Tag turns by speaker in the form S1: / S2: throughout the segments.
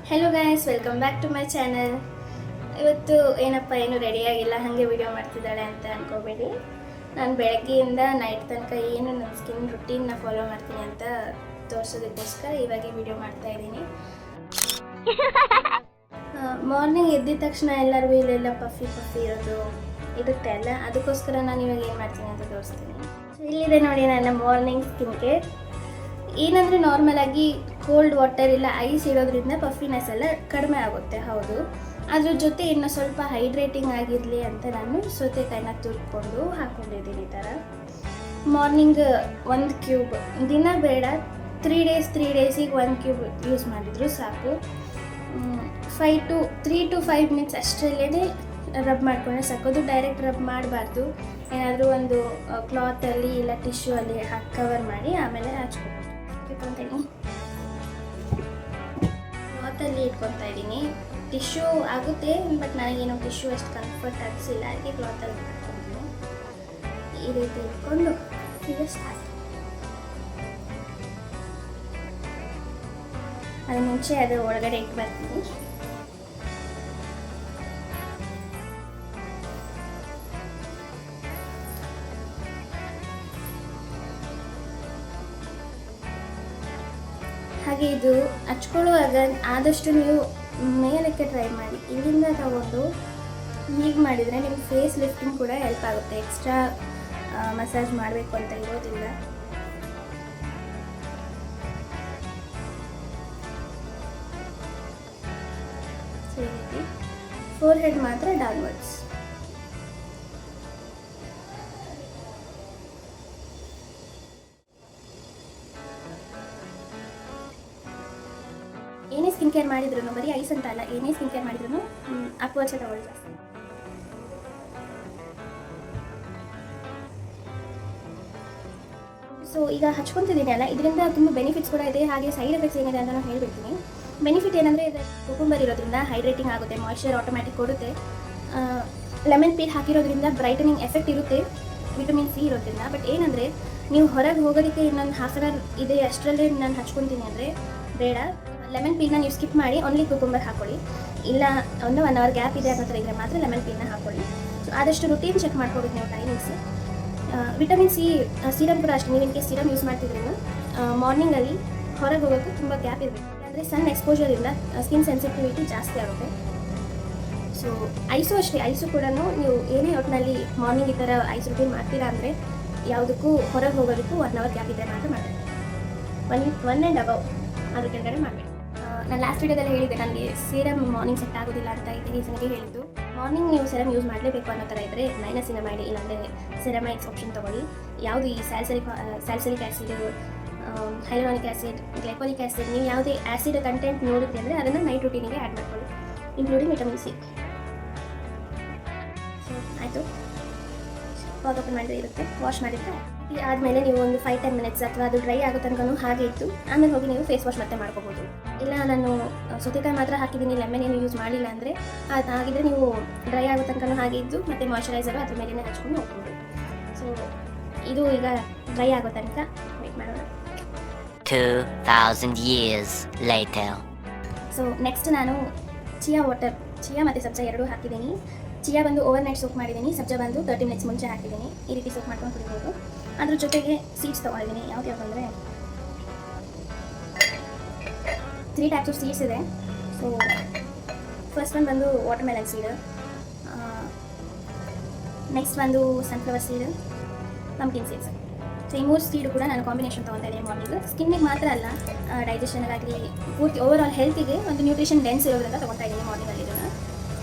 S1: Hello guys, welcome back to my channel. ಇವತ್ತು ಏನು ರೆಡಿಯಾಗಿಲ್ಲ, ಹಾಗೆ ವಿಡಿಯೋ ಮಾಡ್ತಿದ್ದಾಳೆ ಅಂತ ಅನ್ಕೋಬೇಡಿ. ನಾನು ಬೆಳಗ್ಗೆಯಿಂದ ನೈಟ್ ತನಕ ಏನು ನನ್ನ ಸ್ಕಿನ್ ರುಟೀನ್ನ ಫಾಲೋ ಮಾಡ್ತೀನಿ ಅಂತ ತೋರಿಸೋದಕ್ಕೋಸ್ಕರ ಇವಾಗ ವಿಡಿಯೋ ಮಾಡ್ತಾ ಇದ್ದೀನಿ. ಮಾರ್ನಿಂಗ್ ಎದ್ದಿದ ತಕ್ಷಣ ಎಲ್ಲರಿಗೂ ಇಲ್ಲೆಲ್ಲ ಪಫಿ ಇರೋದು ಇರುತ್ತೆ ಅಲ್ಲ, ಅದಕ್ಕೋಸ್ಕರ ನಾನು ಇವಾಗ ಏನು ಮಾಡ್ತೀನಿ ಅಂತ ತೋರಿಸ್ತೀನಿ. ಸೊ ಇಲ್ಲಿದೆ ನೋಡಿ ನನ್ನ ಮಾರ್ನಿಂಗ್ ಸ್ಕಿನ್ ಕೇರ್. ಏನಂದರೆ ನಾರ್ಮಲ್ ಆಗಿ ಕೋಲ್ಡ್ ವಾಟರ್ ಇಲ್ಲ ಐಸ್ ಇರೋದ್ರಿಂದ ಪಫಿನೆಸ್ ಎಲ್ಲ ಕಡಿಮೆ ಆಗುತ್ತೆ, ಹೌದು. ಅದ್ರ ಜೊತೆ ಇನ್ನು ಸ್ವಲ್ಪ ಹೈಡ್ರೇಟಿಂಗ್ ಆಗಿರಲಿ ಅಂತ ನಾನು ಸೌತೆಕಾಯಿನ ತುರ್ಕೊಂಡು ಹಾಕ್ಕೊಂಡಿದ್ದೀನಿ. ಈ ಥರ ಮಾರ್ನಿಂಗ್ 1 ಕ್ಯೂಬ್, ದಿನ ಬೇಡ, 3 ಡೇಸಿಗೆ 1 ಕ್ಯೂಬ್ ಯೂಸ್ ಮಾಡಿದ್ರು ಸಾಕು. 3 to 5 ಮಿನಿಟ್ಸ್ ಅಷ್ಟರಲ್ಲೇ ರಬ್ ಮಾಡ್ಕೊಂಡ್ರೆ ಸಾಕೋದು. ಡೈರೆಕ್ಟ್ ರಬ್ ಮಾಡಬಾರ್ದು. ಏನಾದರೂ ಒಂದು ಕ್ಲಾತಲ್ಲಿ ಇಲ್ಲ ಟಿಶ್ಯೂ ಅಲ್ಲಿ ಹಾಕಿ ಕವರ್ ಮಾಡಿ ಆಮೇಲೆ ಇಟ್ಕೊತೀನಿ. ಕ್ಲಾತಲ್ಲಿ ಇಟ್ಕೊತಾ ಇದ್ದೀನಿ. ಟಿಶ್ಯೂ ಆಗುತ್ತೆ, ಬಟ್ ನನಗೇನು ಟಿಶ್ಯೂ ಅಷ್ಟು ಕಂಫರ್ಟ್ ಅನಿಸಿಲ್ಲ, ಹಾಗೆ ಕ್ಲಾತಲ್ಲಿ ಇಟ್ಕೊತೀನಿ. ಈ ರೀತಿ ಇಟ್ಕೊಂಡು ಈಗ ಸ್ಟಾರ್ಟ್. ಅದು ಮುಂಚೆ ಅದು ಒಳಗಡೆ ಇಟ್ಟು ಬರ್ತೀನಿ. ಹಾಗೆ ಇದು ಹಚ್ಕೊಳ್ಳುವಾಗ ಆದಷ್ಟು ನೀವು ಮೇಲಕ್ಕೆ ಟ್ರೈ ಮಾಡಿ. ಇಲ್ಲಿಂದ ತಗೊಂಡು ಹೀಗೆ ಮಾಡಿದರೆ ನಿಮ್ಮ ಫೇಸ್ ಲಿಫ್ಟಿಂಗ್ ಕೂಡ ಹೆಲ್ಪ್ ಆಗುತ್ತೆ. ಎಕ್ಸ್ಟ್ರಾ ಮಸಾಜ್ ಮಾಡಬೇಕು ಅಂತ ಇರೋದಿಲ್ಲ. ಸೊ ಈ ರೀತಿ ಫೋರ್ ಹೆಡ್ ಮಾತ್ರ ಡೌನ್ವರ್ಡ್ಸ್. ಏನೇ ಸ್ಕಿನ್ ಕೇರ್ ಮಾಡಿದ್ರು, ಬರೀ ಐಸ್ ಅಂತ ಅಲ್ಲ, ಏನೇ ಸ್ಕಿನ್ ಕೇರ್ ಮಾಡಿದ್ರು ಅಕ್ವಾಚ ತಗೊಳ್ಳಿ ಜಾಸ್ತಿ. ಸೊ ಈಗ ಹಚ್ಕೊತಿದ್ದೀನಿ ಅಲ್ಲ, ಇದರಿಂದ ತುಂಬ ಬೆನಿಫಿಟ್ಸ್ ಕೂಡ ಇದೆ, ಹಾಗೆ ಸೈಡ್ ಎಫೆಕ್ಟ್ಸ್ ಏನಿದೆ ಅಂತ ನಾನು ಹೇಳ್ಬಿಡ್ತೀನಿ. ಬೆನಿಫಿಟ್ ಏನಂದರೆ ಇದು ಕುಕುಂಬರ್ ಇರೋದ್ರಿಂದ ಹೈಡ್ರೇಟಿಂಗ್ ಆಗುತ್ತೆ, ಮಾಯ್ಶ್ಚರ್ ಆಟೋಮ್ಯಾಟಿಕ್ ಕೊಡುತ್ತೆ. ಲೆಮನ್ ಪೀಲ್ ಹಾಕಿರೋದ್ರಿಂದ ಬ್ರೈಟನಿಂಗ್ ಎಫೆಕ್ಟ್ ಇರುತ್ತೆ, ವಿಟಮಿನ್ ಸಿ ಇರೋದ್ರಿಂದ. ಬಟ್ ಏನಂದರೆ ನೀವು ಹೊರಗೆ ಹೋಗೋದಕ್ಕೆ ಇನ್ನೊಂದು ಹಾಫ್ ಅನ್ ಅವರ್ ಇದೆ, ಅಷ್ಟರಲ್ಲೇ ನಾನು ಹಚ್ಕೊತೀನಿ ಅಂದರೆ ಬೇಡ. ಲೆಮನ್ ಪೀಲ್ನ ನೀವು ಸ್ಕಿಪ್ ಮಾಡಿ ಓನ್ಲಿ ಕುಕುಂಬರ್ ಹಾಕೊಳ್ಳಿ. ಇಲ್ಲ ಒಂದು 1 ಅವರ್ ಗ್ಯಾಪ್ ಇದೆ ಅನ್ನೋ ಥರ ಇದ್ದರೆ ಮಾತ್ರ ಲೆಮನ್ ಪೀಲ್ನ ಹಾಕೊಳ್ಳಿ. ಸೊ ಆದಷ್ಟು ರುಟೀನ್ ಚೆಕ್ ಮಾಡ್ಕೊಬೇಕು ನೀವು, ಟೈಮಿಂಗ್ಸ್. ವಿಟಮಿನ್ ಸಿ ಸೀರಮ್ ಕೂಡ ಅಷ್ಟೇ. ನೀವು ಇನ್ ಕೇಸ್ ಸೀರಮ್ ಯೂಸ್ ಮಾಡ್ತಿದ್ರೂ ಮಾರ್ನಿಂಗಲ್ಲಿ ಹೊರಗೆ ಹೋಗೋಕ್ಕೆ ತುಂಬ ಗ್ಯಾಪ್ ಇರಬೇಕು, ಅಂದರೆ ಸನ್ ಎಕ್ಸ್ಪೋಜರಿಂದ ಸ್ಕಿನ್ ಸೆನ್ಸಿಟಿವಿಟಿ ಜಾಸ್ತಿ ಆಗುತ್ತೆ. ಸೊ ಐಸು ಅಷ್ಟೇ, ಐಸು ಕೂಡ ನೀವು ಏನೇ ಒಟ್ಟಿನಲ್ಲಿ ಮಾರ್ನಿಂಗ್ ಈ ಥರ ಐಸ್ ರುಟೀನ್ ಮಾಡ್ತೀರಾ ಅಂದರೆ ಯಾವುದಕ್ಕೂ ಹೊರಗೆ ಹೋಗೋದಕ್ಕೂ 1 ಅವರ್ ಗ್ಯಾಪ್ ಇದ್ದರೆ ಮಾತ್ರ ಮಾಡಬೇಕು. 1 and above ಅದ್ರ ಕೆಳಗಡೆ ಮಾಡಬೇಕು. ನಾನು ಲಾಸ್ಟ್ ವಿಡಿಯೋದಲ್ಲಿ ಹೇಳಿದ್ದೆ ನನಗೆ ಸೀರಮ್ ಮಾರ್ನಿಂಗ್ ಸೆಟ್ ಆಗೋದಿಲ್ಲ ಅಂತ, ಇದೆ ರೀಸನ್ಗೆ ಹೇಳಿದ್ದು. ಮಾರ್ನಿಂಗ್ ನೀವು ಸೀರಮ್ ಯೂಸ್ ಮಾಡಲೇಬೇಕು ಅನ್ನೋ ಥರ ಇದ್ದರೆ ನೈನಸಿನಮೈಡ್ ಇಲ್ಲಾಂದರೆ ಸೆರಮೈಡ್ಸ್ ಆಪ್ಷನ್ ತೊಗೊಳ್ಳಿ. ಯಾವುದು ಈ salicylic acid, hyaluronic acid, glycolic acid, ನೀವು ಯಾವುದೇ ಆ್ಯಸಿಡ್ ಕಂಟೆಂಟ್ ನೋಡುತ್ತೆ ಅಂದರೆ ಅದನ್ನು ನೈಟ್ ರೂಟೀನಿಗೆ ಆ್ಯಡ್ ಮಾಡ್ಕೊಳ್ಳಿ, ಇನ್ಕ್ಲೂಡಿಂಗ್ ವಿಟಮಿನ್ ಸಿ. ಸೊ ಆಯಿತು, ಪಾಟ್ ಓಪನ್ ಮಾಡಿದ್ರೆ ಇರುತ್ತೆ, ವಾಶ್ ಮಾಡಿದರೆ ಆದಮೇಲೆ ನೀವು ಒಂದು 5-10 ಮಿನಿಟ್ಸ್ ಅಥವಾ ಅದು ಡ್ರೈ ಆಗೋ ತನಕ ಹಾಗೆ ಇತ್ತು, ಆಮೇಲೆ ಹೋಗಿ ನೀವು ಫೇಸ್ ವಾಶ್ ಮತ್ತೆ ಮಾಡ್ಕೋಬೋದು. ಇಲ್ಲ ನಾನು ಸೌತೆಕಾಯಿ ಮಾತ್ರ ಹಾಕಿದ್ದೀನಿ, ಲೆಮನ್ ಏನು ಯೂಸ್ ಮಾಡಿಲ್ಲ ಅಂದರೆ ಹಾಗಿದ್ರೆ ನೀವು ಡ್ರೈ ಆಗೋ ತನಕ ಹಾಗೆ ಇದ್ದು ಮತ್ತು ಮಾಯ್ಶ್ಚರೈಸರು ಅದ್ರ ಮೇಲೆ ಹಚ್ಕೊಂಡು ಹೋಗ್ಬೋದು. ಸೊ ಇದು ಈಗ ಡ್ರೈ ಆಗೋ ತನಕ ವೇಟ್ ಮಾಡೋಣ.
S2: 2000 years later.
S1: ಸೊ ನೆಕ್ಸ್ಟ್ ನಾನು ಚಿಯಾ ಮತ್ತು ಸಬ್ಜಾ ಎರಡೂ ಹಾಕಿದ್ದೀನಿ. ಚಿಯಾ ಬಂದು ಓವರ್ ನೈಟ್ ಸೋಕ್ ಮಾಡಿದ್ದೀನಿ, ಸಬ್ಜಾ ಬಂದು 30 ಮಿನಿಟ್ಸ್ ಮುಂಚೆ ಹಾಕಿದ್ದೀನಿ. ಈ ರೀತಿ ಸೋಕ್ ಮಾಡ್ಕೊಂಡು ಕುಡಿಬೋದು. ಅದ್ರ ಜೊತೆಗೆ ಸೀಡ್ಸ್ ತೊಗೊಂಡಿದ್ದೀನಿ. ಯಾವ್ದು ಅಂದರೆ 3 ಟೈಪ್ಸ್ ಆಫ್ ಸೀಡ್ಸ್ ಇದೆ. ಸೊ ಫಸ್ಟ್ ಒನ್ ಬಂದು ವಾಟರ್ ಮೆಲನ್ ಸೀಡ್, ನೆಕ್ಸ್ಟ್ ಬಂದು sunflower seed, pumpkin seeds. So ಈ 3 ಸೀಡು ಕೂಡ ನಾನು ಕಾಂಬಿನೇಷನ್ ತೊಗೊತಾ ಇದ್ದೀನಿ ಮಾರ್ನಿಂಗ್. ಸ್ಕಿನ್ನಿಗೆ ಮಾತ್ರ ಅಲ್ಲ, ಡೈಜೆಷನ್ಗಾಗಲಿ ಪೂರ್ತಿ ಓವರ್ ಆಲ್ ಹೆಲ್ತಿಗೆ ಒಂದು ನ್ಯೂಟ್ರಿಷನ್ ಡೆನ್ಸ್ ಇರೋದ್ರಿಂದ ತೊಗೊತಾ ಇದ್ದೀನಿ ಮಾರ್ನಿಂಗಲ್ಲಿ. ಇದನ್ನು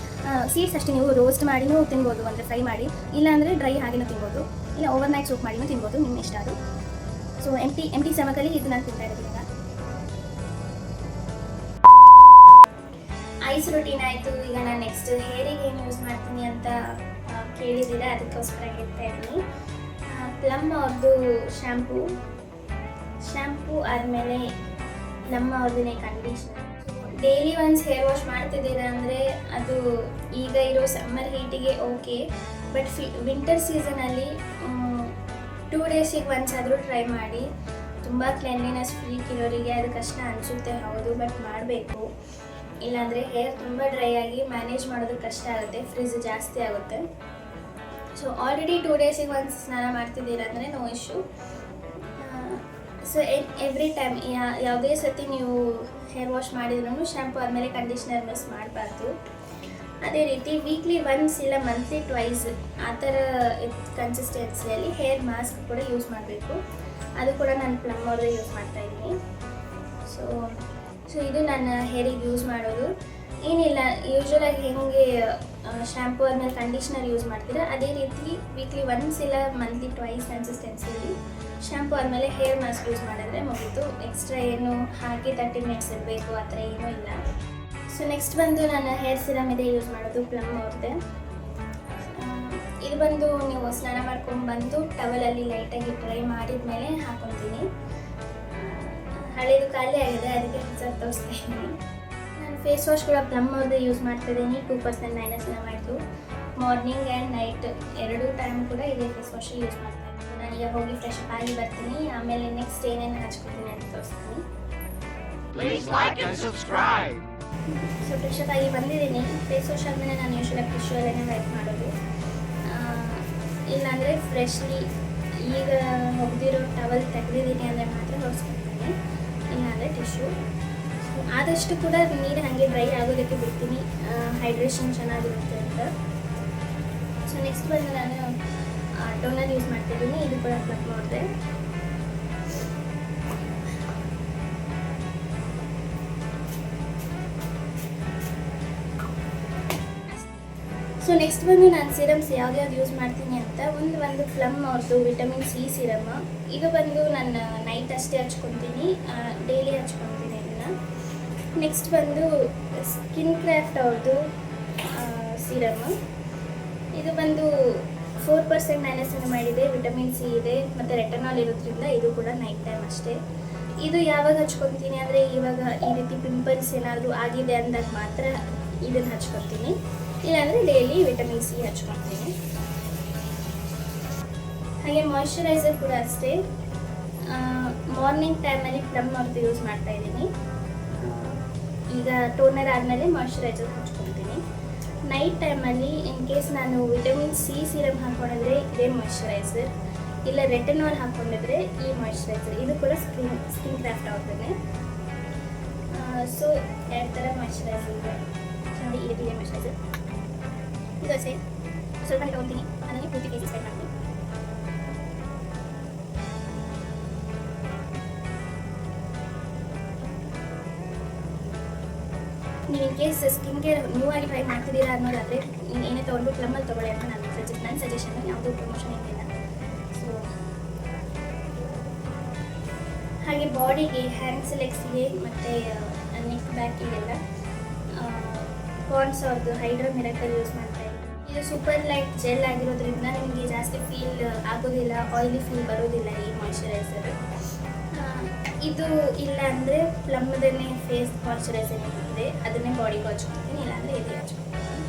S1: ಸೀಡ್ಸ್ ಅಷ್ಟೇ ನೀವು ರೋಸ್ಟ್ ಮಾಡಿನೂ ತಿನ್ಬೋದು, ಅಂದರೆ ಫ್ರೈ ಮಾಡಿ, ಇಲ್ಲಾಂದರೆ ಡ್ರೈ ಹಾಗೆನೂ ತಿನ್ಬೋದು, ಇಲ್ಲ ಓವರ್ ನೈಟ್ ಸೋಕ್ ಮಾಡಿನೂ ತಿನ್ಬೋದು, ನಿಮ್ಮ ಇಷ್ಟ ಅದು. ಸೊ ಎಂಟಿ ಸ್ಟಮಕಲ್ಲಿ ಇದು ನಾನು ತಿಂತಾ ಇರೋದು. ಈಗ ಐಸ್ ರುಟೀನ್ ಆಯಿತು. ಈಗ ನಾನು ನೆಕ್ಸ್ಟ್ ಹೇರಿಗೆ ಏನು ಯೂಸ್ ಮಾಡ್ತೀನಿ ಅಂತ ಕೇಳಿದ್ದೀರಾ, ಅದಕ್ಕೋಸ್ಕರ ಹೇಳ್ತಾ ಇದ್ದೀನಿ. ಪ್ಲಮ್ ಅವ್ರದ್ದು ಶ್ಯಾಂಪೂ ಆದಮೇಲೆ ನಮ್ಮ ಅವ್ರದ್ದೇ conditioner. Daily once hair wash ಮಾಡ್ತಿದ್ದೀರಾ ಅಂದರೆ ಅದು ಈಗ ಇರೋ ಸಮ್ಮರ್ ಹೀಟಿಗೆ ಓಕೆ, ಬಟ್ ವಿಂಟರ್ ಸೀಸನಲ್ಲಿ 2 ಡೇಸಿಗೆ ಒನ್ಸ್ ಆದರೂ ಟ್ರೈ ಮಾಡಿ. ತುಂಬ ಕ್ಲೆನ್ಲಿನೆಸ್ ಫ್ರೀಕ್ ಇರೋರಿಗೆ ಅದು ಕಷ್ಟ ಅನಿಸುತ್ತೆ, ಹೌದು, ಬಟ್ ಮಾಡಬೇಕು. ಇಲ್ಲಾಂದರೆ ಹೇರ್ ತುಂಬ ಡ್ರೈ ಆಗಿ ಮ್ಯಾನೇಜ್ ಮಾಡೋದು ಕಷ್ಟ ಆಗುತ್ತೆ, ಫ್ರಿಜ್ ಜಾಸ್ತಿ ಆಗುತ್ತೆ. ಸೊ ಆಲ್ರೆಡಿ 2 ಡೇಸಿಗೆ ಒಂದು ಸ್ನಾನ ಮಾಡ್ತಿದ್ದೀರಾ ಅಂದರೆ no issue. So every time ಯಾವುದೇ ಸತಿ ನೀವು ಹೇರ್ ವಾಶ್ ಮಾಡಿದ್ರೂ ಶ್ಯಾಂಪು ಆದಮೇಲೆ ಕಂಡೀಷ್ನರ್ ಮಿಸ್ ಮಾಡಬಾರ್ದು. ಅದೇ ರೀತಿ ವೀಕ್ಲಿ ಒನ್ಸ್ ಇಲ್ಲ ಮಂತ್ಲಿ ಟ್ವೈಸ್ ಆ ಥರ ಕನ್ಸಿಸ್ಟೆನ್ಸಿಯಲ್ಲಿ ಹೇರ್ ಮಾಸ್ಕ್ ಕೂಡ ಯೂಸ್ ಮಾಡಬೇಕು. ಅದು ಕೂಡ ನಾನು ಪ್ಲಮ್ ಅವ್ರದ್ದು ಯೂಸ್ ಮಾಡ್ತಾಯಿದ್ದೀನಿ. ಸೊ ಇದು ನನ್ನ ಹೇರಿಗೆ ಯೂಸ್ ಮಾಡೋದು. ಏನಿಲ್ಲ, ಯೂಶ್ವಲಾಗಿ ಹೆಂಗೆ ಶ್ಯಾಂಪು ಆದಮೇಲೆ ಕಂಡೀಷ್ನರ್ ಯೂಸ್ ಮಾಡ್ತೀರಾ ಅದೇ ರೀತಿ ವೀಕ್ಲಿ ಒನ್ಸ್ ಇಲ್ಲ ಮಂತ್ಲಿ ಟ್ವೈಸ್ ಕನ್ಸಿಸ್ಟೆನ್ಸಿಯಲ್ಲಿ ಶ್ಯಾಂಪು ಆದಮೇಲೆ ಹೇರ್ ಮಾಸ್ಕ್ ಯೂಸ್ ಮಾಡಿದ್ರೆ ಮುಗೀತು. ಎಕ್ಸ್ಟ್ರಾ ಏನು ಹಾಕಿ 30 ಮಿನಿಟ್ಸ್ ಇರಬೇಕು ಆ ಥರ ಏನೂ ಇಲ್ಲ. ಸೊ ನೆಕ್ಸ್ಟ್ ಬಂದು ನಾನು ಹೇರ್ ಸಿರಮ್ ಇದೆ ಯೂಸ್ ಮಾಡೋದು ಪ್ಲಮ್ ಅವ್ರದ್ದೆ. ಇದು ಬಂದು ನೀವು ಸ್ನಾನ ಮಾಡ್ಕೊಂಡು ಬಂದು ಟವಲಲ್ಲಿ ಲೈಟಾಗಿ ಡ್ರೈ ಮಾಡಿದ ಮೇಲೆ ಹಾಕೊತೀನಿ. ಹಳೇದು ಖಾಲಿ ಆಗಿದೆ, ಅದಕ್ಕೆ ಹೊಸ ತೋರಿಸ್ತಾ ಇದ್ದೀನಿ. ನಾನು ಫೇಸ್ ವಾಶ್ ಕೂಡ ಪ್ಲಮ್ ಅವ್ರದ್ದೇ ಯೂಸ್ ಮಾಡ್ತಿದ್ದೀನಿ. 2% ನೈನಸಿನಮೈಡ್ದು ಮಾರ್ನಿಂಗ್ ಆ್ಯಂಡ್ ನೈಟ್ 2 ಟೈಮ್ ಕೂಡ ಇದೇ ಫೇಸ್ ವಾಶ್ ಯೂಸ್ ಮಾಡ್ತಾ ಇದ್ದೀನಿ. ನಾನೀಗ ಹೋಗಿ ಫ್ರೆಶ್ ಅಪ್ ಆಗಿ ಬರ್ತೀನಿ, ಆಮೇಲೆ ನೆಕ್ಸ್ಟ್ ಏನೇನು ಹಚ್ಕೊತೀನಿ ಅಂತ ತೋರಿಸ್ತೀನಿ.
S3: Please like and subscribe.
S1: So fresh up ಆಗಿ ಬಂದಿದ್ದೀನಿ. ಫೇಸ್ ವಾಶ್ ಆದಮೇಲೆ ನಾನು ಯೂಶ್ವಲಾಗಿ ಟಿಶ್ಯೂಲ್ಲೇ ವೈಪ್ ಮಾಡೋದು. ಇಲ್ಲಾಂದರೆ ಫ್ರೆಶ್ಲಿ ಈಗ ಒಗೆದಿರೋ ಟವಲ್ ತೆಗೆದಿದ್ದೀನಿ ಅಂದರೆ ಮಾತ್ರ ಹೊರಿಸ್ಕೊಳ್ತೀನಿ, ಇಲ್ಲಾಂದರೆ ಟಿಶ್ಯೂ. ಆದಷ್ಟು ಕೂಡ ನೀರು ಹಾಗೆ ಡ್ರೈ ಆಗೋದಕ್ಕೆ ಬಿಡ್ತೀನಿ, ಹೈಡ್ರೇಷನ್ ಚೆನ್ನಾಗಿರುತ್ತೆ ಅಂತ. ಸೊ ನೆಕ್ಸ್ಟ್ ಬಂದು ನಾನು ಟೋನರ್ ಯೂಸ್ ಮಾಡ್ತಿದ್ದೀನಿ. ಇದು ಕೂಡ ಪ್ಲಗ್ ಮಾಡಿದೆ. ಸೊ ನೆಕ್ಸ್ಟ್ ಬಂದು ನಾನು ಸಿರಮ್ಸ್ ಯಾವ್ದು ಯೂಸ್ ಮಾಡ್ತೀನಿ ಅಂತ ಒಂದು ಪ್ಲಮ್ ಅವ್ರದ್ದು ವಿಟಮಿನ್ ಸಿ ಸಿರಮ್. ಇದು ಬಂದು ನಾನು ನೈಟ್ ಅಷ್ಟೇ ಹಚ್ಕೊತೀನಿ, ಡೈಲಿ ಹಚ್ಕೊತೀನಿ ಇದನ್ನು. ನೆಕ್ಸ್ಟ್ ಬಂದು ಸ್ಕಿನ್ ಕ್ರಾಫ್ಟ್ ಅವ್ರದ್ದು ಸಿರಮ್. ಇದು ಬಂದು 4% ನೈನಸಿನಮೈಡ್ ಇದೆ, ವಿಟಮಿನ್ ಸಿ ಇದೆ ಮತ್ತು ರೆಟನಾಲ್ ಇರೋದ್ರಿಂದ ಇದು ಕೂಡ ನೈಟ್ ಟೈಮ್ ಅಷ್ಟೇ. ಇದು ಯಾವಾಗ ಹಚ್ಕೊತೀನಿ ಅಂದರೆ ಇವಾಗ ಈ ರೀತಿ ಪಿಂಪಲ್ಸ್ ಏನಾದರೂ ಆಗಿದೆ ಅಂದಾಗ ಮಾತ್ರ ಇದನ್ನು ಹಚ್ಕೊತೀನಿ, ಇಲ್ಲಾಂದರೆ ಡೈಲಿ ವಿಟಮಿನ್ ಸಿ ಹಚ್ಕೊಳ್ತೀನಿ. ಹಾಗೆ ಮಾಯ್ಶ್ಚರೈಸರ್ ಕೂಡ ಅಷ್ಟೇ, ಮಾರ್ನಿಂಗ್ ಟೈಮಲ್ಲಿ ಪ್ಲಮ್ ಅವ್ರದ್ದು ಯೂಸ್ ಮಾಡ್ತಾಯಿದ್ದೀನಿ. ಈಗ ಟೋನರ್ ಆದಮೇಲೆ ಮಾಯ್ಶ್ಚರೈಸರ್ ಹಚ್ಕೊಳ್ತೀನಿ. ನೈಟ್ ಟೈಮಲ್ಲಿ ಇನ್ ಕೇಸ್ ನಾನು ವಿಟಮಿನ್ ಸಿ ಸಿರಮ್ ಹಾಕ್ಕೊಂಡಿದ್ರೆ ಇದೇ ಮಾಯ್ಶ್ಚರೈಸರ್, ಇಲ್ಲ ರೆಟನಾಲ್ ಹಾಕ್ಕೊಂಡಿದ್ರೆ ಈ ಮಾಯ್ಶ್ಚರೈಸರ್. ಇದು ಕೂಡ ಸ್ಕಿನ್ ಕ್ರಾಫ್ಟ್ ಅವ್ರದ್ದೇ. ಸೊ 2 ಥರ ಮಾಯ್ಶ್ಚರೈಸರ್ ಇದೆ. ನೋಡಿ, ಇದೆ ಮಾಯ್ಶ್ಚರೈಸರ್. ಇದು ಅಷ್ಟೇ, ಸ್ವಲ್ಪ ತಗೊಳ್ತೀನಿ, ಅದನ್ನೇ ಪೂರ್ತಿ ಫೇಸ್ ಸ್ಪ್ರೆಡ್ ಮಾಡ್ತೀನಿ. ನೀವು in case skin care new ಆಗಿ ಟ್ರೈ ಮಾಡ್ತಿದ್ದೀರಾ ಅನ್ನೋದಾದರೆ ಏನೇ ತೊಗೊಂಡು ಪ್ಲಮ್ಮಲ್ಲಿ ತೊಗೊಳ್ಳಿ ಅಂತ ನನ್ನ ಸಜೆಷನ್. ಯಾವುದೂ ಪ್ರಮೋಷನ್ ಏನಿಲ್ಲ. ಸೊ ಹಾಗೆ ಬಾಡಿಗೆ, ಹ್ಯಾಂಡ್ಸ್, ಲೆಗ್ಸ್ಗೆ ಮತ್ತು ನೆಕ್ ಬ್ಯಾಕಿಗೆಲ್ಲ ಪಾಂಡ್ಸ್ ಅವ್ರದ್ದು ಹೈಡ್ರಾ ಮಿರಾಕಲ್ ಯೂಸ್ ಮಾಡ್ತಾ ಇದ್ದೀನಿ. ಇದು ಸೂಪರ್ ಲೈಟ್ ಜೆಲ್ ಆಗಿರೋದ್ರಿಂದ ನಿಮಗೆ ಜಾಸ್ತಿ ಫೀಲ್ ಆಗೋದಿಲ್ಲ, ಆಯಿಲಿ ಫೀಲ್ ಬರೋದಿಲ್ಲ ಈ ಮಾಯ್ಶ್ಚರೈಸರ್. ಇದು ಇಲ್ಲ ಅಂದರೆ ಪ್ಲಮ್ದೇ ಫೇಸ್ ಮಾಯ್ಶ್ಚರೈಸರ್ ಏನಿದೆ ಅದನ್ನೇ ಬಾಡಿಗೆ ಹಚ್ಕೊಳ್ತೀನಿ, ಇಲ್ಲಾಂದರೆ ಇದೇ ಹಚ್ಕೊಳ್ತೀನಿ.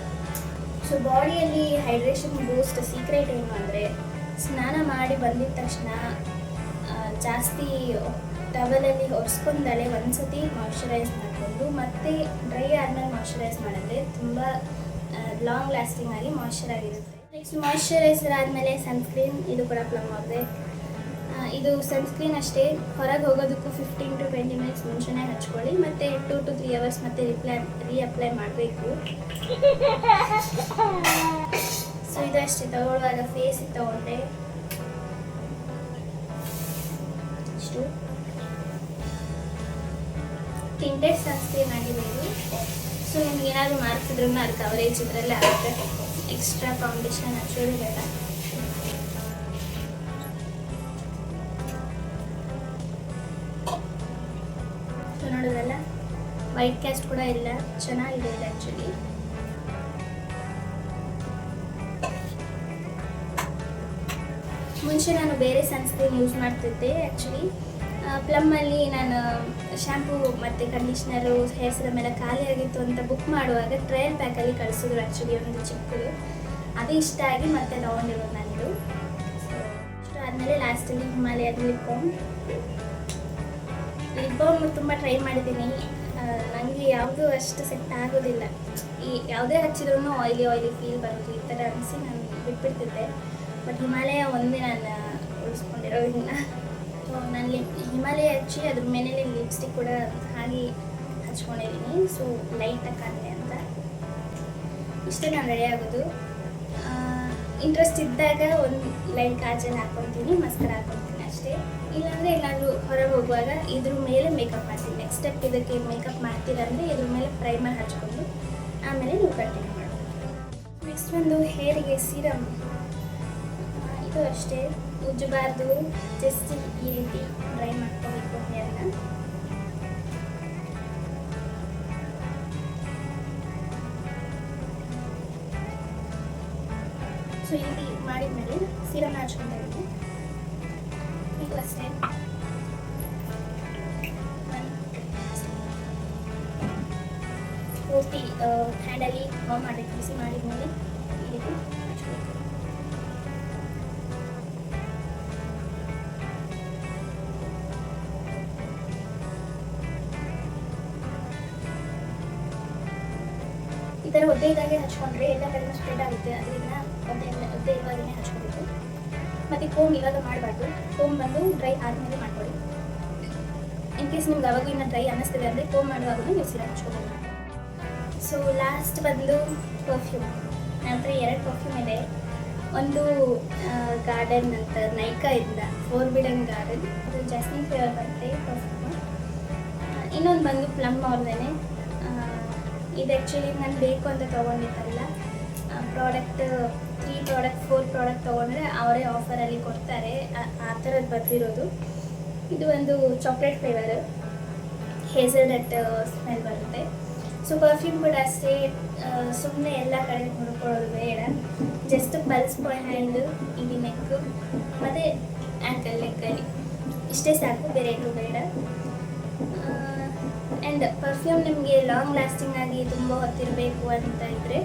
S1: ಸೊ ಬಾಡಿಯಲ್ಲಿ ಹೈಡ್ರೇಷನ್ ಬೂಸ್ಟ್ ಸೀಕ್ರೆಟ್ ಏನು ಅಂದರೆ ಸ್ನಾನ ಮಾಡಿ ಬಂದಿದ ತಕ್ಷಣ ಜಾಸ್ತಿ ಟವಲಲ್ಲಿ ಒರೆಸ್ಕೊಂಡಲೆ ಒಂದ್ಸತಿ ಮಾಯ್ಶ್ಚರೈಸ್ ಮಾಡಿಕೊಂಡು ಮತ್ತೆ ಡ್ರೈ ಆದಮೇಲೆ ಮಾಯ್ಶ್ಚರೈಸ್ ಮಾಡಿದ್ರೆ ತುಂಬ ಲಾಂಗ್ ಲಾಸ್ಟಿಂಗ್ ಆಗಿ ಮಾಯ್ಶ್ಚರ್ ಆಗಿರುತ್ತೆ. ನೆಕ್ಸ್ಟ್ ಮಾಯ್ಶ್ಚರೈಸರ್ ಆದಮೇಲೆ ಸನ್ಸ್ಕ್ರೀನ್. ಇದು ಕೂಡ ಪ್ಲಮ್ ಅವ್ರದ್ದೇ. ಇದು ಸನ್ಸ್ಕ್ರೀನ್ ಅಷ್ಟೇ, ಹೊರಗೆ ಹೋಗೋದಕ್ಕೂ 15 to 20 ಮಿನಿಟ್ಸ್ ಮುಂಚೆನೇ ಹಚ್ಕೊಳ್ಳಿ, ಮತ್ತು 2 to 3 ಅವರ್ಸ್ ಮತ್ತೆ ರೀಅಪ್ಲೈ ಮಾಡಬೇಕು. ಸೊ ಇದು ಅಷ್ಟೇ, ತಗೊಳ್ಳುವಾಗ ಫೇಸಿಗೆ ತಗೊಂಡ್ರೆ ಇಷ್ಟು ಟಿಂಟೆಡ್ ಸನ್ಸ್ಕ್ರೀನ್ ಆಗಿದೆ ಇದು. ಸೊ ನಿಮ್ಗೆ ಏನಾದರೂ ಮಾರ್ಕ್ಸ್ ಇದ್ರೂ ಅದು ಕವರೇಜ್ ಇದರಲ್ಲೇ ಆಗುತ್ತೆ, ಎಕ್ಸ್ಟ್ರಾ ಫೌಂಡೇಶನ್ ಹಚ್ಚೋದು ಬೇಡ. ಸೊ ನೋಡೋದಲ್ಲ, ವೈಟ್ ಕ್ಯಾಸ್ಟ್ ಕೂಡ ಇಲ್ಲ, ಚೆನ್ನಾಗಿದೆ ಇದು ಆ್ಯಕ್ಚುಲಿ. ಮುಂಚೆ ನಾನು ಬೇರೆ ಸನ್ಸ್ಕ್ರೀನ್ ಯೂಸ್ ಮಾಡ್ತಿದ್ದೆ ಆ್ಯಕ್ಚುಲಿ. ಪ್ಲಮ್ಮಲ್ಲಿ ನಾನು ಶ್ಯಾಂಪು ಮತ್ತು ಕಂಡೀಷ್ನರು, ಹೇರ್ ಸಿರಮ್ ಎಲ್ಲ ಖಾಲಿ ಆಗಿತ್ತು ಅಂತ ಬುಕ್ ಮಾಡುವಾಗ ಟ್ರಯಲ್ ಪ್ಯಾಕಲ್ಲಿ ಕಳಿಸಿದ್ರು ಆ್ಯಕ್ಚುಲಿ, ಒಂದು ಚಿಕ್ಕದು. ಅದು ಇಷ್ಟ ಆಗಿ ಮತ್ತೆ ತೊಗೊಂಡಿರೋದು ನಾನಿದು. ಇಷ್ಟ ಆದಮೇಲೆ ಲಾಸ್ಟಲ್ಲಿ ಹಿಮಾಲಯದ ಲಿಪ್ ಬಾಮ್ ತುಂಬ ಟ್ರೈ ಮಾಡಿದ್ದೀನಿ. ನನಗೆ ಯಾವುದೂ ಅಷ್ಟು ಸೆಟ್ ಆಗೋದಿಲ್ಲ. ಈ ಯಾವುದೇ ಹಚ್ಚಿದ್ರೂ ಆಯಿಲಿ ಫೀಲ್ ಬರೋದು ಈ ಥರ ಅನಿಸಿ ನಾನು ಬಿಟ್ಬಿಡ್ತಿದ್ದೆ. ಬಟ್ ಹಿಮಾಲಯ ಒಂದೇ ನಾನು ಉಳಿಸ್ಕೊಂಡಿರೋದ್ರಿಂದ ಸೊ ನಾನು ಹಿಮಾಲಯ ಹಚ್ಚಿ ಅದ್ರ ಮೇಲೆ ಲಿಪ್ಸ್ಟಿಕ್ ಕೂಡ ಹಾಗೆ ಹಚ್ಕೊಂಡಿದ್ದೀನಿ. ಸೊ ಲೈಟಾಗಿ ಕಾಣಲಿ ಅಂತ ಇಷ್ಟೇ ನಾನು ರೆಡಿ ಆಗೋದು. ಇಂಟ್ರೆಸ್ಟ್ ಇದ್ದಾಗ ಒಂದು ಲೈಟ್ ಕಾಜಲ್ ಹಾಕ್ಕೊತೀನಿ, ಮಸ್ಕರ ಹಾಕ್ಕೊತೀನಿ ಅಷ್ಟೇ. ಇಲ್ಲಾಂದರೆ ಎಲ್ಲಾದರೂ ಹೊರಗೆ ಹೋಗುವಾಗ ಇದ್ರ ಮೇಲೆ ಮೇಕಪ್ ಮಾಡ್ತೀನಿ. ನೆಕ್ಸ್ಟ್ ಸ್ಟೆಪ್ ಇದಕ್ಕೆ ಮೇಕಪ್ ಮಾಡ್ತೀರಂದರೆ ಇದ್ರ ಮೇಲೆ ಪ್ರೈಮರ್ ಹಚ್ಕೊಂಡು ಆಮೇಲೆ ನೀವು ಕಂಟಿನ್ಯೂ ಮಾಡಬೇಕು. ನೆಕ್ಸ್ಟ್ ಒಂದು ಹೇರಿಗೆ ಸೀರಮ್, ಇದು ಅಷ್ಟೇ ಉಜ್ಜಬಾರ್ದು, ಜಸ್ಟ್ ಈ ರೀತಿ ಡ್ರೈ ಮಾಡ್ಕೋಬೇಕು ಹೇರನ್ನ. ಸೊ ಈ ರೀತಿ ಮಾಡಿದ್ಮೇಲೆ ಸೀರಮ್ನ ಹಚ್ಕೊತಾ ಇದ್ದೀನಿ. ಇದು ಅಷ್ಟೇ ಪೂರ್ತಿ ಹ್ಯಾಂಡಲ್ಲಿ ವಾರ್ಮ್ ಮಾಡಬೇಕು. ಬಿಸಿ ಮಾಡಿದ್ಮೇಲೆ ಈ ರೀತಿ ಹಚ್ಕೊಬೇಕು. ಈ ಥರ ಒದ್ದೆ ಇದ್ದಾಗೆ ಹಚ್ಕೊಂಡ್ರೆ ಎಲ್ಲ ಕಡೆ ಸ್ಪ್ರೆಡ್ ಆಗುತ್ತೆ. ಅದರಿಂದ ಒದ್ದೆ ಇವಾಗಲೇ ಹಚ್ಕೊಬೇಕು. ಮತ್ತು ಕೋಮ್ ಇವಾಗ ಮಾಡಬಾರ್ದು. ಕೋಮ್ ಬಂದು ಡ್ರೈ ಆದಮೇಲೆ ಮಾಡ್ಕೊಳ್ಳಿ. ಇನ್ ಕೇಸ್ ನಿಮ್ಗೆ ಅವಾಗ ಇನ್ನೂ ಡ್ರೈ ಅನ್ನಿಸ್ತಿದೆ ಅಂದರೆ ಕೋಮ್ ಮಾಡುವಾಗಲೂ ನೀವು ಸೀರೆ ಹಚ್ಕೊಬೋದು. ಸೊ ಲಾಸ್ಟ್ ಬಂದು ಪರ್ಫ್ಯೂಮ್. ನನ್ನ ಹತ್ರ 2 ಪರ್ಫ್ಯೂಮ್ ಇದೆ. ಒಂದು ಗಾರ್ಡನ್ ಅಂತ ನೈಕಾಯಿಂದ ಫೋರ್ಬಿಡನ್ ಗಾರ್ಡನ್, ಅದು ಜಾಸ್ಮಿನ್ ಫ್ಲೇವರ್ ಬರುತ್ತೆ ಪರ್ಫ್ಯೂಮು. ಇನ್ನೊಂದು ಬಂದು ಪ್ಲಮ್ ಅವ್ರದ್ದೇನೆ. ಇದು ಆ್ಯಕ್ಚುಲಿ ನಾನು ಬೇಕು ಅಂತ ತೊಗೊಂಡಿದ್ದಲ್ಲ. ಪ್ರಾಡಕ್ಟ್ 3 ಪ್ರಾಡಕ್ಟ್ 4 ಪ್ರಾಡಕ್ಟ್ ತೊಗೊಂಡ್ರೆ ಅವರೇ ಆಫರಲ್ಲಿ ಕೊಡ್ತಾರೆ. ಆ ಥರದ್ದು ಬರ್ತಿರೋದು. ಇದು ಒಂದು ಚಾಕ್ಲೇಟ್ ಫ್ಲೇವರ್, ಹೇಸಲ್ನಟ್ ಸ್ಮೆಲ್ ಬರುತ್ತೆ. ಸೊ ಪರ್ಫ್ಯೂಮ್ ಕೂಡ ಅಷ್ಟೇ, ಸುಮ್ಮನೆ ಎಲ್ಲ ಕಡೆ ಹುಡ್ಕೊಳ್ಳೋದು ಬೇಡ. ಜಸ್ಟ್ ಪಲ್ಸ್ ಪಾಯಿಂಟ್, ಇಲ್ಲಿ ನೆಕ್ಕು ಮತ್ತು ಆ್ಯಂಕಲ್ ನೆಕ್ಕಲ್ಲಿ ಇಷ್ಟೇ ಸಾಕು, ಬೇರೆ ಏನು ಬೇಡ. ಆ್ಯಂಡ್ ಪರ್ಫ್ಯೂಮ್ ನಿಮಗೆ ಲಾಂಗ್ ಲಾಸ್ಟಿಂಗ್ ಆಗಿ ತುಂಬ ಹೊತ್ತಿರಬೇಕು ಅಂತ ಇದ್ದರೆ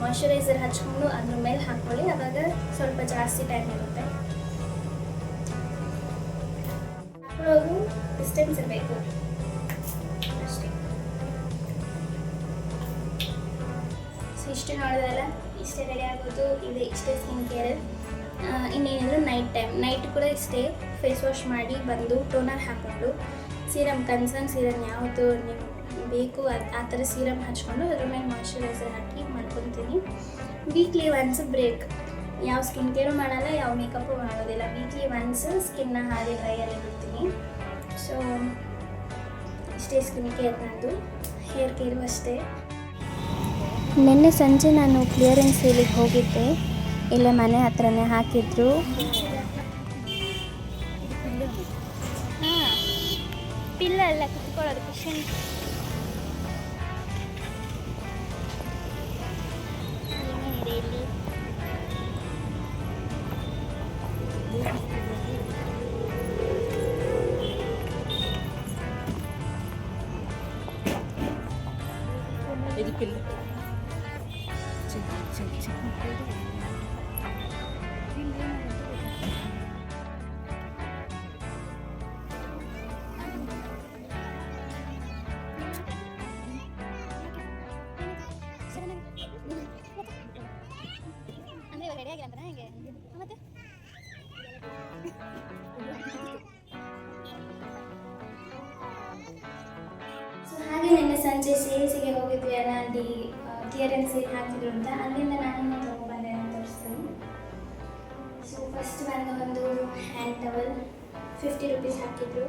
S1: ಮಾಯ್ಶ್ಚರೈಸರ್ ಹಚ್ಕೊಂಡು ಅದ್ರ ಮೇಲೆ ಹಾಕ್ಕೊಳ್ಳಿ. ಆವಾಗ ಸ್ವಲ್ಪ ಜಾಸ್ತಿ ಟೈಮ್ ಇರುತ್ತೆ. ಹಾಕೊಳ್ಳೋದು ಡಿಸ್ಟೆನ್ಸ್ ಇರಬೇಕು ಅಷ್ಟೇ. ಸೊ ಇಷ್ಟು ನೋಡೋದಲ್ಲ, ಇಷ್ಟೇ ರೆಡಿ ಆಗೋದು. ಇದೆ ಇಷ್ಟೇ ಸ್ಕಿನ್ ಕೇರ್. ಇನ್ನೇನಿದ್ರು ನೈಟ್ ಕೂಡ ಇಷ್ಟೇ ಫೇಸ್ ವಾಶ್ ಮಾಡಿ ಬಂದು ಟೋನರ್ ಹಾಕ್ಕೊಂಡು ಸೀರಮ್ ಕನ್ಸರ್ನ್ ಸೀರಮ್ ಯಾವುದು ನಿಮ್ಗೆ ಬೇಕು ಆ ಥರ ಸೀರಮ್ ಹಚ್ಕೊಂಡು ಅದ್ರ ಮೇಲೆ ಮಾಯ್ಶ್ಚರೈಸರ್ ಹಾಕಿ ಮಾಡ್ಕೊತೀನಿ. Weekly once break. ಯಾವ ಸ್ಕಿನ್ ಕೇರು ಮಾಡಲ್ಲ, ಯಾವ ಮೇಕಪ್ಪು ಮಾಡೋದಿಲ್ಲ. ವೀಕ್ಲಿ ಒನ್ಸ್ ಸ್ಕಿನ್ನ ಹಾಗೆ ಡ್ರೈಯಲ್ಲಿ ಬಿಡ್ತೀನಿ. ಸೊ ಇಷ್ಟೇ ಸ್ಕಿನ್ ಕೇರ್ ನಂದು. ಹೇರ್ ಕೇರು ಅಷ್ಟೇ.
S4: ನಿನ್ನೆ ಸಂಜೆ ನಾನು ಕ್ಲಿಯರೆನ್ಸ್ ಸೇಲಿಗೆ ಹೋಗಿದ್ದೆ. ಇಲ್ಲೇ ಮನೆ ಹತ್ರನೇ ಹಾಕಿದ್ರು.
S1: ಪಿಲ್ಲ ಎಲ್ಲ ಕುತ್ಕೊಳ್ಳೋದು ಕುಷನ್. ಏನೇನಿದೆ ಇಲ್ಲಿ?
S5: ఇది పిల్ల
S1: ಅಂದರೆ ಇವಾಗ ರೆಡಿ ಆಗಿಲ್ಲ ಅಂತ ಹೇಗೆ ಮತ್ತೆ ಸೊ ಹಾಗೆ ನಿನ್ನೆ ಸಂಜೆ ಸೇಲ್ಸಿಗೆ ಹೋಗಿದ್ವಿ ಅಲ್ಲ, ಅಲ್ಲಿ ಕ್ಲಿಯರೆನ್ಸ್ ಸೇಲ್ ಹಾಕಿದ್ರು ಅಂತ. ಅಲ್ಲಿಂದ ನಾನು ತೊಗೊಂಡ್ಬಂದೆ ಅಂತ ತೋರಿಸ್ತೀನಿ. ಸೊ ಫಸ್ಟ್ ಬಂದು ಒಂದು ಹ್ಯಾಂಡ್ ಟವಲ್ 50 ರೂಪೀಸ್ ಹಾಕಿದ್ರು.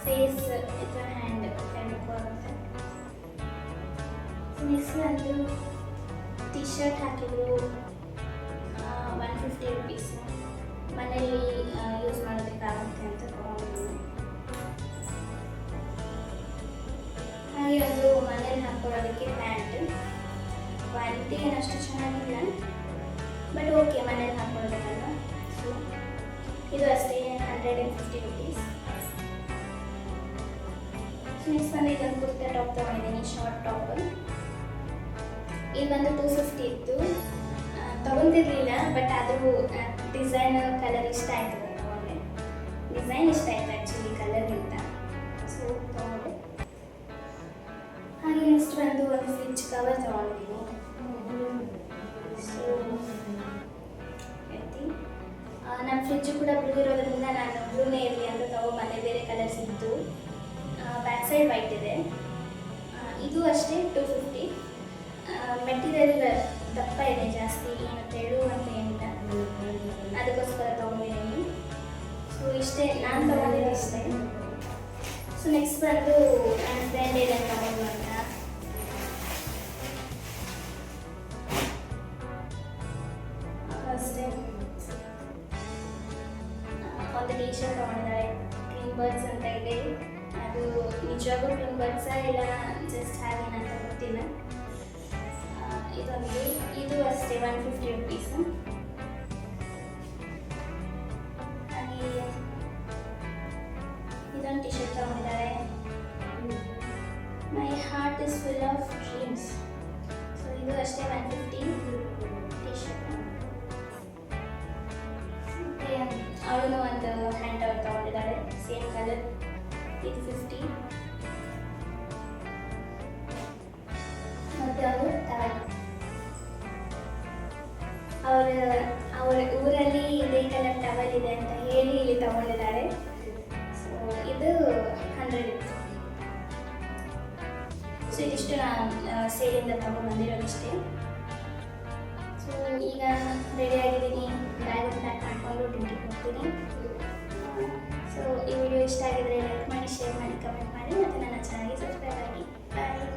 S1: ಫೇಸ್ ಅಥವಾ ಹ್ಯಾಂಡ್ ಎರಡಕ್ಕೂ ಆಗುತ್ತೆ. ನೆಕ್ಸ್ಟ್ ಬಂದು ಟಿ ಶರ್ಟ್ ಹಾಕಿದ್ರು 150 ರೂಪೀಸ್. ಮನೆಯಲ್ಲಿ ಯೂಸ್ ಮಾಡೋದಕ್ಕಾಗುತ್ತೆ ಅಂತ ತೊಗೊಂಡಿದ್ದೀನಿ. ಹಾಗೆ ಒಂದು ಮನೇಲಿ ಹಾಕೊಳ್ಳೋದಕ್ಕೆ ಪ್ಯಾಂಟ್. ಕ್ವಾಲಿಟಿ ಏನಷ್ಟು ಚೆನ್ನಾಗಿಲ್ಲ, ಬಟ್ ಓಕೆ ಮನೇಲಿ ಹಾಕೊಳ್ಳೋದಕ್ಕಲ್ಲ. ಸೊ ಇದು ಅಷ್ಟೇ 150 ರೂಪೀಸ್. ಸೊ ನೆಕ್ಸ್ಟ್ ಬಂದು ಇದೊಂದು ಕುರ್ತಾ ಟಾಪ್ ತೊಗೊಂಡಿದ್ದೀನಿ, ಶಾರ್ಟ್ ಟಾಪ್. ಇದು ಬಂದು 250 ಇತ್ತು. ತೊಗೊತಿರ್ಲಿಲ್ಲ, ಬಟ್ ಅದು ಡಿಸೈನ್ ಕಲರ್ ಇಷ್ಟ ಆಯ್ತು. ತೊಗೊಂಡೆ. ಡಿಸೈನ್ ಇಷ್ಟ ಆಯ್ತು ಆ್ಯಕ್ಚುಲಿ ಕಲರ್ಗಿಂತ. ಸೊ ಬಂದು ಒಂದು ಫ್ರಿಡ್ಜ್ ಕವರ್ ತೊಗೊಂಡಿದ್ದೀನಿ. ಸೊ ನಮ್ಮ ಫ್ರಿಡ್ಜು ಕೂಡ ಬ್ಲೂ ಇರೋದ್ರಿಂದ ನಾನು ಬ್ಲೂನೇ ಇರಲಿ ಅಂತ ತೊಗೊಂಬಂದೆ. ಬೇರೆ ಕಲರ್ಸ್ ಇತ್ತು. ಬ್ಯಾಕ್ ಸೈಡ್ ವೈಟ್ ಇದೆ. ಇದು ಅಷ್ಟೇ 250. ಮೆಟೀರಿಯಲ್ ದಪ್ಪ ಇದೆ ಜಾಸ್ತಿ, ಏನು ತೆಳು ಅಂತ ಏನಿಲ್ಲ, ಅದಕ್ಕೋಸ್ಕರ ತೊಗೊಂಡಿದ್ದೀನಿ. ಸೊ ಇಷ್ಟೇ ನಾನು ತೊಗೊಂಡಿದ್ದು ಇಷ್ಟೇ. ಸೊ ನೆಕ್ಸ್ಟ್ ಬಂದು ನನ್ನ ಫ್ರೆಂಡ್ ಇದೆ ತೊಗೊಂಡು ಅಂತ ಅಷ್ಟೇ. ಒಂದು ಟೀ ಶರ್ಟ್ ತೊಗೊಂಡಿದ್ದಾಳೆ, ಕ್ಲೀನ್ ಬರ್ಡ್ಸ್ ಅಂತ ಇದೆ. ಅದು ನಿಜವಾಗೂ ಕ್ಲೀನ್ ಬರ್ಡ್ಸಾ ಇಲ್ಲ ಜಸ್ಟ್ ಹಾಗೇನ ಅಂತ ಗೊತ್ತಿಲ್ಲ. ಇದೊಂದು, ಇದು ಅಷ್ಟೇ 150 ರುಪೀಸ್. ಹಾಗೆ ಇದೊಂದು ಟಿ ಶರ್ಟ್ ತೊಗೊಂಡಿದ್ದಾಳೆ, my heart is full of dreams. So ಇದು ಅಷ್ಟೇ 150 ಟಿ ಶರ್ಟ್. ಮತ್ತು ಅವಳು ಒಂದು ಹ್ಯಾಂಡ್ ಟವಲ್ ತೊಗೊಂಡಿದ್ದಾಳೆ, ಸೇಮ್ ಕಲರ್, ಇದು 50. ಮತ್ತು ಅವಳು ಟವಲ್, ಅವರ ಊರಲ್ಲಿ ಇದೇ ಕಲರ್ ಟವಲ್ ಇದೆ ಅಂತ ಹೇಳಿ ಇಲ್ಲಿ ತಗೊಂಡಿದ್ದಾಳೆ. ಸೊ ಇದು 100 ಇತ್ತು. ಸೊ ಇದಿಷ್ಟು ನಾನು ಸೇಲಿಂದ ತಗೊಂಡು ಬಂದಿರೋದಿಷ್ಟೇ. ಸೊ ಈಗ ರೆಡಿ ಆಗಿದ್ದೀನಿ, ಬ್ಯಾಗ್ ಪ್ಯಾಕ್ ಮಾಡಿಕೊಂಡು ಡ್ಯೂಟಿಗೆ ಹೋಗ್ತೀನಿ. ಸೊ ಈ ವಿಡಿಯೋ ಇಷ್ಟ ಆಗಿದ್ರೆ ಲೈಕ್ ಮಾಡಿ, ಶೇರ್ ಮಾಡಿ, ಕಮೆಂಟ್ ಮಾಡಿ, ಮತ್ತು ನನ್ನ ಚಾನಲ್ಗೆ ಸಬ್ಸ್ಕ್ರೈಬ್ ಆಗಿ. ಬಾಯ್.